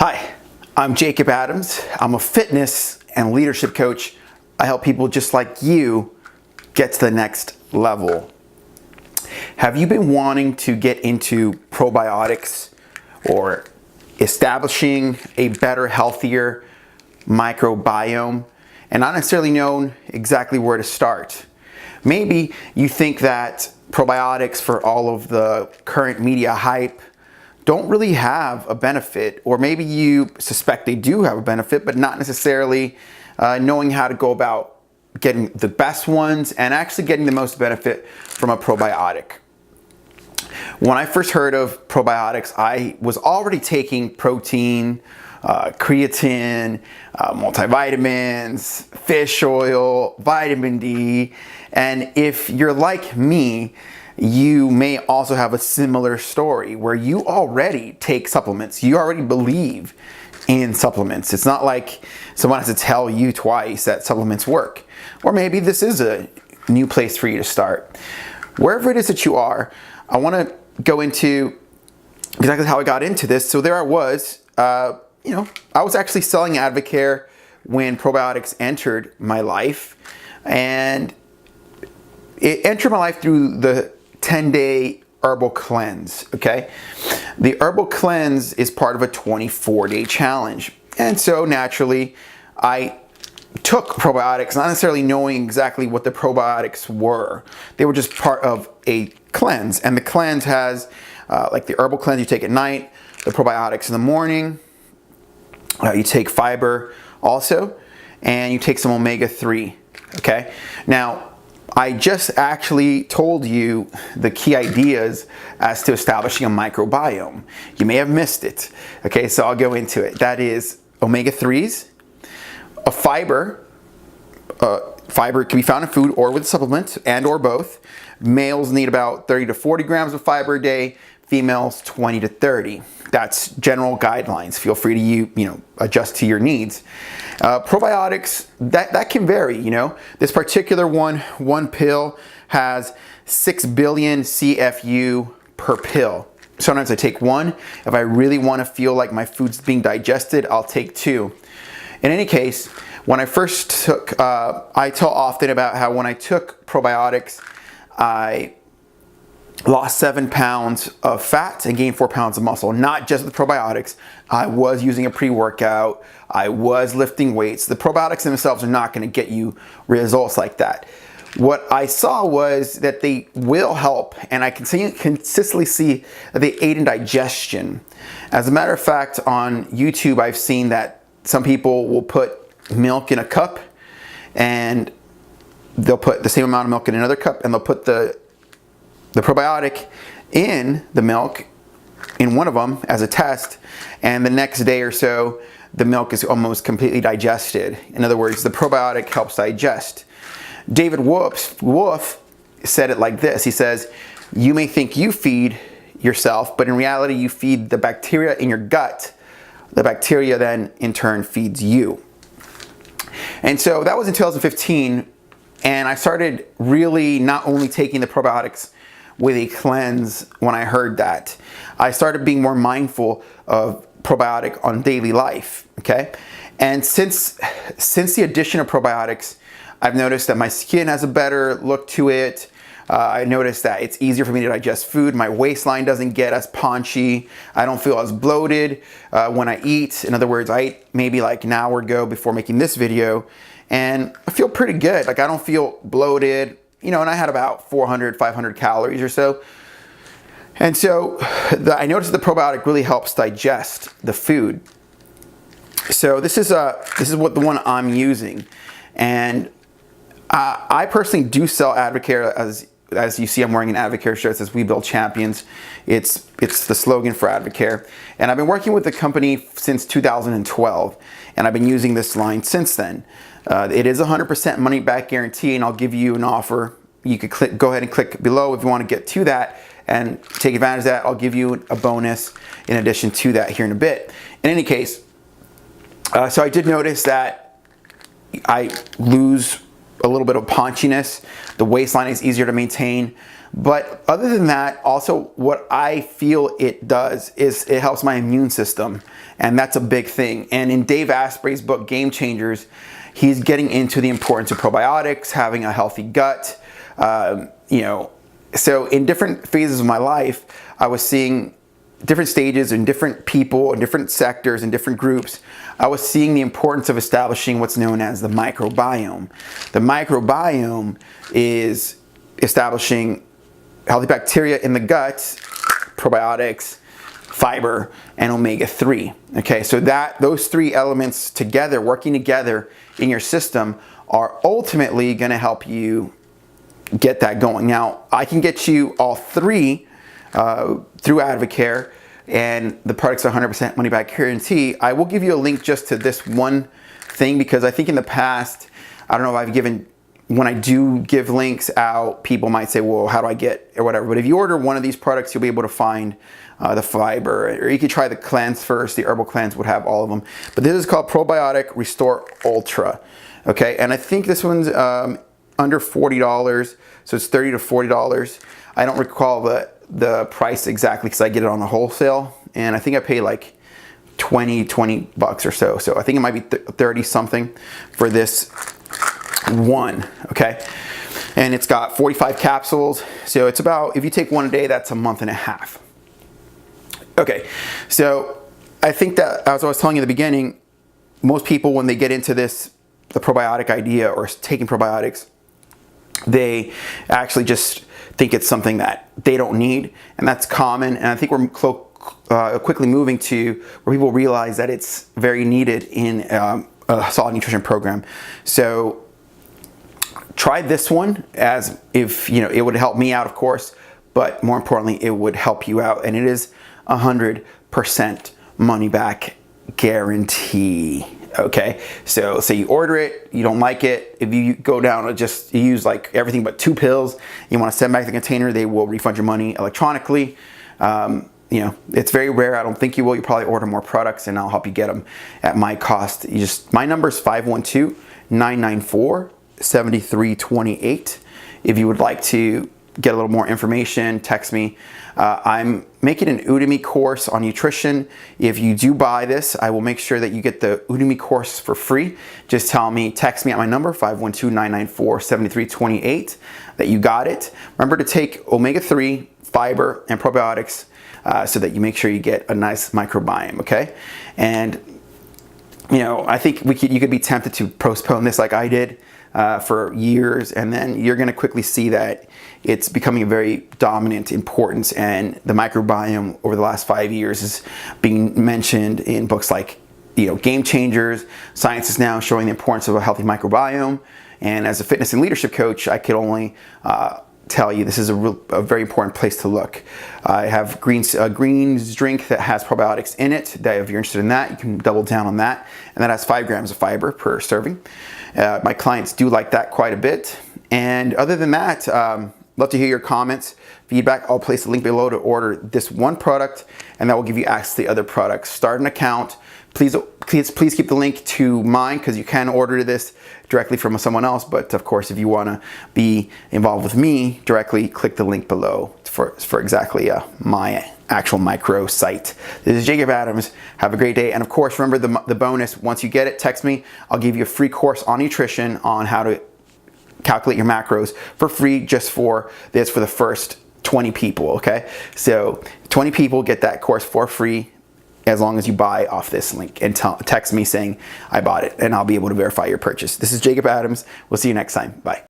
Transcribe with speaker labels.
Speaker 1: Hi, I'm Jacob Adams. I'm a fitness and leadership coach. I help people just like you get to the next level. Have you been wanting to get into probiotics or establishing a better, healthier microbiome and not necessarily known exactly where to start? Maybe you think that probiotics, for all of the current media hype, don't really have a benefit, or maybe you suspect they do have a benefit, but not necessarily knowing how to go about getting the best ones and actually getting the most benefit from a probiotic. When I first heard of probiotics, I was already taking protein, creatine, multivitamins, fish oil, vitamin D, and if you're like me, you may also have a similar story where you already take supplements. You already believe in supplements. It's not like someone has to tell you twice that supplements work. Or maybe this is a new place for you to start. Wherever it is that you are, I want to go into exactly how I got into this. So there I was, I was actually selling Advocare when probiotics entered my life, and it entered my life through the 10-day herbal cleanse, okay? The herbal cleanse is part of a 24-day challenge. And so naturally, I took probiotics, not necessarily knowing exactly what the probiotics were. They were just part of a cleanse. And the cleanse has, like the herbal cleanse you take at night, the probiotics in the morning, you take fiber also, and you take some omega-3, okay? Now, I just actually told you the key ideas as to establishing a microbiome. You may have missed it. Okay, so I'll go into it. That is omega-3s, a fiber. Fiber can be found in food or with supplements and or both. Males need about 30 to 40 grams of fiber a day. Females 20 to 30. That's general guidelines. Feel free to adjust to your needs. Probiotics, that can vary, This particular one pill has 6 billion CFU per pill. Sometimes I take one. If I really want to feel like my food's being digested, I'll take 2. In any case, when I first took, I tell often about how when I took probiotics, I lost 7 pounds of fat and gained 4 pounds of muscle. Not just with probiotics. I was using a pre-workout. I was lifting weights. The probiotics themselves are not going to get you results like that. What I saw was that they will help, and I consistently see that they aid in digestion. As a matter of fact, on YouTube, I've seen that some people will put milk in a cup, and they'll put the same amount of milk in another cup, and they'll put the probiotic in the milk in one of them as a test, and the next day or so the milk is almost completely digested. In other words, the probiotic helps digest. David Wolf said it like this. He says, "You may think you feed yourself, but in reality you feed the bacteria in your gut. The bacteria then in turn feeds you." And so that was in 2015, and I started really not only taking the probiotics with a cleanse. When I heard that, I started being more mindful of probiotic on daily life, okay? And since the addition of probiotics, I've noticed that my skin has a better look to it. I noticed that it's easier for me to digest food. My waistline doesn't get as paunchy. I don't feel as bloated when I eat. In other words, I ate maybe like an hour ago before making this video, and I feel pretty good. Like I don't feel bloated. And I had about 400, 500 calories or so. And so I noticed the probiotic really helps digest the food. So this is what the one I'm using. And I personally do sell Advocare. As you see, I'm wearing an Advocare shirt that says "We Build Champions." It's the slogan for Advocare. And I've been working with the company since 2012. And I've been using this line since then. It is 100% money back guarantee, and I'll give you an offer. You could go ahead and click below if you want to get to that and take advantage of that. I'll give you a bonus in addition to that here in a bit. In any case, so I did notice that I lose a little bit of paunchiness. The waistline is easier to maintain. But other than that, also what I feel it does is it helps my immune system, and that's a big thing. And in Dave Asprey's book, Game Changers, he's getting into the importance of probiotics, having a healthy gut. So in different phases of my life, I was seeing different stages and different people and different sectors and different groups. I was seeing the importance of establishing what's known as the microbiome. The microbiome is establishing healthy bacteria in the gut, probiotics, fiber, and omega-3. Okay, so those three elements together, working together in your system, are ultimately going to help you get that going. Now, I can get you all three through Advocare, and the product's 100% money back guarantee. I will give you a link just to this one thing, because I think in the past, I don't know if I've given, when I do give links out, people might say, well, how do I get, or whatever. But if you order one of these products, you'll be able to find the fiber, or you could try the cleanse first. The herbal cleanse would have all of them. But this is called Probiotic Restore Ultra. Okay, and I think this one's under $40, so it's $30 to $40. I don't recall the price exactly because I get it on a wholesale, and I think I pay like 20 bucks or so. So I think it might be 30 something for this one, okay? And it's got 45 capsules. So it's about, if you take one a day, that's a month and a half. Okay, so I think that, as I was telling you in the beginning, most people, when they get into this, the probiotic idea or taking probiotics, they actually just think it's something that they don't need, and that's common. And I think we're quickly moving to where people realize that it's very needed in a solid nutrition program. So try this one, as if it would help me out, of course, but more importantly, it would help you out, and it is 100% money back guarantee. Okay, so say you order it, you don't like it, if you go down and just use like everything but 2 pills, you want to send back the container, they will refund your money electronically. It's very rare. I don't think you will. You probably order more products, and I'll help you get them at my cost. My number is 512-994-7328. If you would like to get a little more information, text me. I'm making an Udemy course on nutrition. If you do buy this, I will make sure that you get the Udemy course for free. Just text me at my number, 512-994-7328, that you got it. Remember to take omega-3, fiber, and probiotics so that you make sure you get a nice microbiome, okay? And, I think you could be tempted to postpone this like I did for years, and then you're going to quickly see that it's becoming a very dominant importance, and the microbiome over the last 5 years is being mentioned in books like Game Changers. Science is now showing the importance of a healthy microbiome, and as a fitness and leadership coach, I could only tell you this is a very important place to look. I have greens drink that has probiotics in it. That if you're interested in that, you can double down on that, and that has 5 grams of fiber per serving. My clients do like that quite a bit. And other than that, love to hear your comments, feedback. I'll place a link below to order this one product, and that will give you access to the other products. Start an account. Please keep the link to mine, because you can order this directly from someone else. But of course, if you want to be involved with me directly, click the link below for exactly my actual micro site. This is Jacob Adams. Have a great day. And of course, remember the bonus. Once you get it, text me. I'll give you a free course on nutrition, on how to calculate your macros for free, just for the first 20 people, okay? So 20 people get that course for free as long as you buy off this link and text me saying I bought it, and I'll be able to verify your purchase. This is Jacob Adams. We'll see you next time. Bye.